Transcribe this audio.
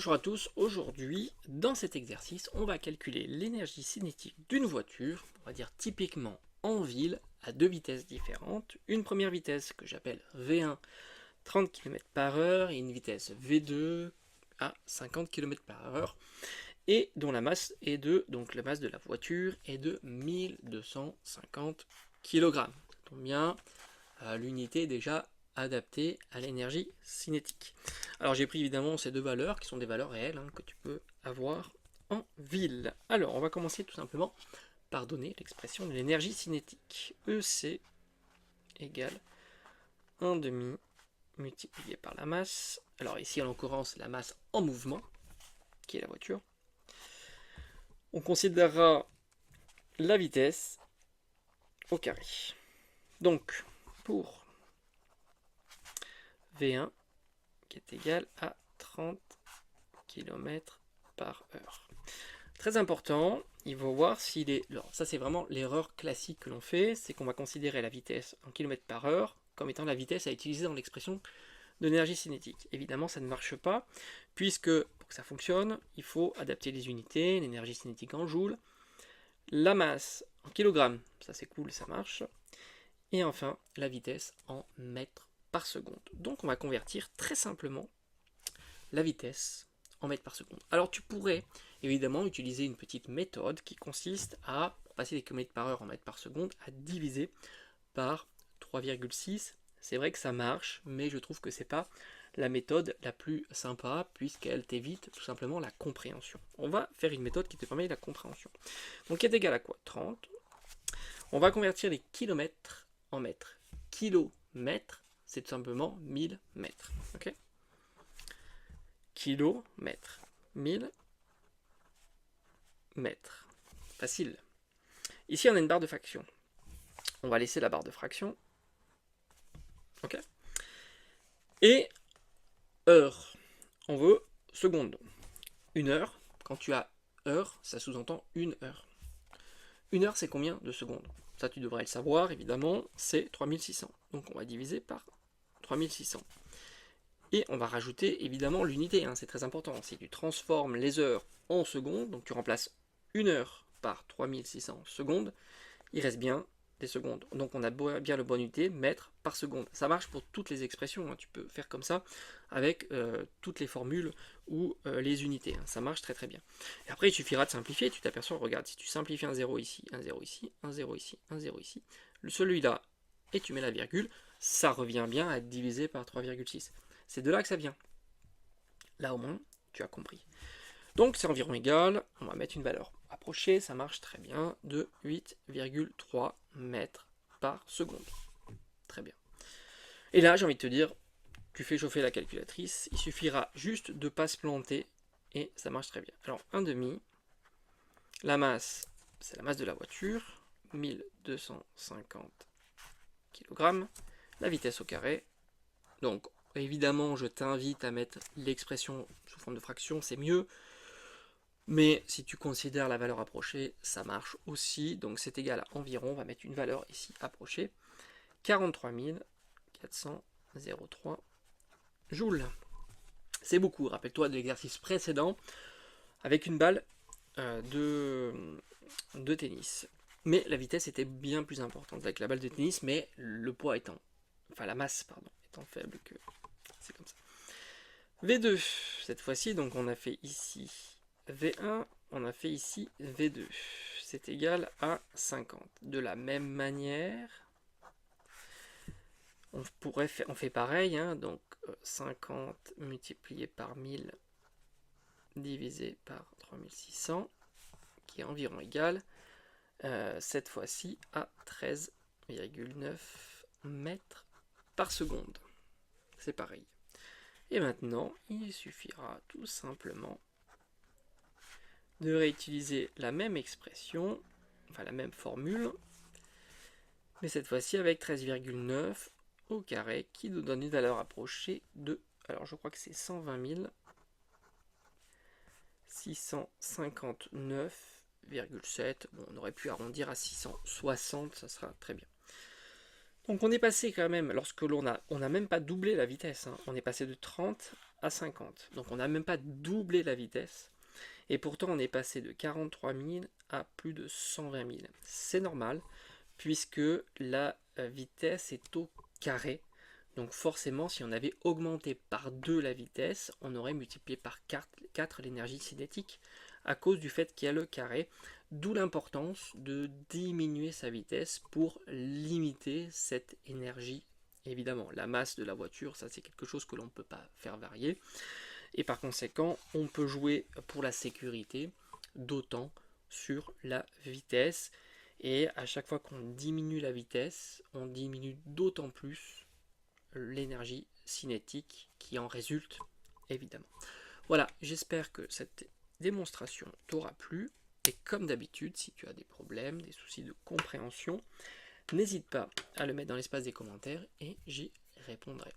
Bonjour à tous, aujourd'hui dans cet exercice on va calculer l'énergie cinétique d'une voiture, on va dire typiquement en ville à deux vitesses différentes. Une première vitesse que j'appelle V1 30 km/h et une vitesse V2 à 50 km/h et dont la masse est donc la masse de la voiture est de 1250 kg. Ça tombe bien, l'unité est déjà adaptée à l'énergie cinétique. Alors j'ai pris évidemment ces deux valeurs qui sont des valeurs réelles que tu peux avoir en ville. Alors on va commencer tout simplement par donner l'expression de l'énergie cinétique. EC égale 1 demi multiplié par la masse. Alors ici en l'occurrence la masse en mouvement, qui est la voiture. On considérera la vitesse au carré. Donc pour V1 qui est égal à 30 km/h. Très important, il faut voir s'il est... Alors ça c'est vraiment l'erreur classique que l'on fait, c'est qu'on va considérer la vitesse en km/h comme étant la vitesse à utiliser dans l'expression d'énergie cinétique. Évidemment ça ne marche pas, puisque pour que ça fonctionne, il faut adapter les unités, l'énergie cinétique en joules, la masse en kilogrammes, ça c'est cool, ça marche, et enfin la vitesse en mètres par seconde. Donc on va convertir très simplement la vitesse en mètres par seconde. Alors tu pourrais évidemment utiliser une petite méthode qui consiste à, pour passer des km/h en mètres par seconde, à diviser par 3,6. C'est vrai que ça marche, mais je trouve que c'est pas la méthode la plus sympa puisqu'elle t'évite tout simplement la compréhension. On va faire une méthode qui te permet la compréhension. Donc qui est égal à quoi? 30. On va convertir les kilomètres en mètres. Kilomètres, c'est tout simplement 1000 mètres. Ok, kilomètres, 1000 mètres. Facile. Ici, on a une barre de fraction. On va laisser la barre de fraction. Ok. Et heure. On veut seconde. Une heure, quand tu as heure, ça sous-entend une heure. Une heure, c'est combien de secondes? Ça, tu devrais le savoir, évidemment, c'est 3600. Donc, on va diviser par 3600. Et on va rajouter, évidemment, l'unité. C'est très important. Si tu transformes les heures en secondes, donc tu remplaces une heure par 3600 secondes, il reste bien des secondes. Donc on a bien le bon unité, mètres par seconde. Ça marche pour toutes les expressions, tu peux faire comme ça avec toutes les formules ou les unités. Ça marche très très bien. Et après il suffira de simplifier, tu t'aperçois, regarde, si tu simplifies un 0 ici, un 0 ici, un 0 ici, un 0 ici, celui-là, et tu mets la virgule, ça revient bien à diviser par 3,6. C'est de là que ça vient. Là au moins, tu as compris. Donc c'est environ égal, on va mettre une valeur approchée, ça marche très bien, de 8,3 mètres par seconde. Très bien. Et là, j'ai envie de te dire, tu fais chauffer la calculatrice, il suffira juste de ne pas se planter, et ça marche très bien. Alors, 1,5, la masse, c'est la masse de la voiture, 1250 kg, la vitesse au carré, donc évidemment, je t'invite à mettre l'expression sous forme de fraction, c'est mieux. Mais si tu considères la valeur approchée, ça marche aussi. Donc c'est égal à environ, on va mettre une valeur ici approchée, 43 403 joules. C'est beaucoup, rappelle-toi de l'exercice précédent avec une balle de tennis. Mais la vitesse était bien plus importante avec la balle de tennis, mais le poids étant, enfin la masse, pardon, étant faible que c'est comme ça. V2, cette fois-ci, donc on a fait ici V1, on a fait ici V2. C'est égal à 50. De la même manière, on fait pareil, donc 50 multiplié par 1000 divisé par 3600, qui est environ égal, cette fois-ci, à 13,9 mètres par seconde. C'est pareil. Et maintenant, il suffira tout simplement de réutiliser la même expression, enfin la même formule, mais cette fois-ci avec 13,9 au carré, qui nous donne une valeur approchée de, alors je crois que c'est 120 659,7. Bon, on aurait pu arrondir à 660, ça sera très bien. Donc on est passé quand même, lorsque on n'a même pas doublé la vitesse, hein, on est passé de 30 à 50. Donc on n'a même pas doublé la vitesse. Et pourtant on est passé de 43 000 à plus de 120 000. C'est normal, puisque la vitesse est au carré. Donc forcément, si on avait augmenté par 2 la vitesse, on aurait multiplié par 4 l'énergie cinétique à cause du fait qu'il y a le carré. D'où l'importance de diminuer sa vitesse pour limiter cette énergie. Évidemment, la masse de la voiture, ça c'est quelque chose que l'on ne peut pas faire varier. Et par conséquent, on peut jouer pour la sécurité d'autant sur la vitesse. Et à chaque fois qu'on diminue la vitesse, on diminue d'autant plus l'énergie cinétique qui en résulte, évidemment. Voilà, j'espère que cette démonstration t'aura plu. Et comme d'habitude, si tu as des problèmes, des soucis de compréhension, n'hésite pas à le mettre dans l'espace des commentaires et j'y répondrai.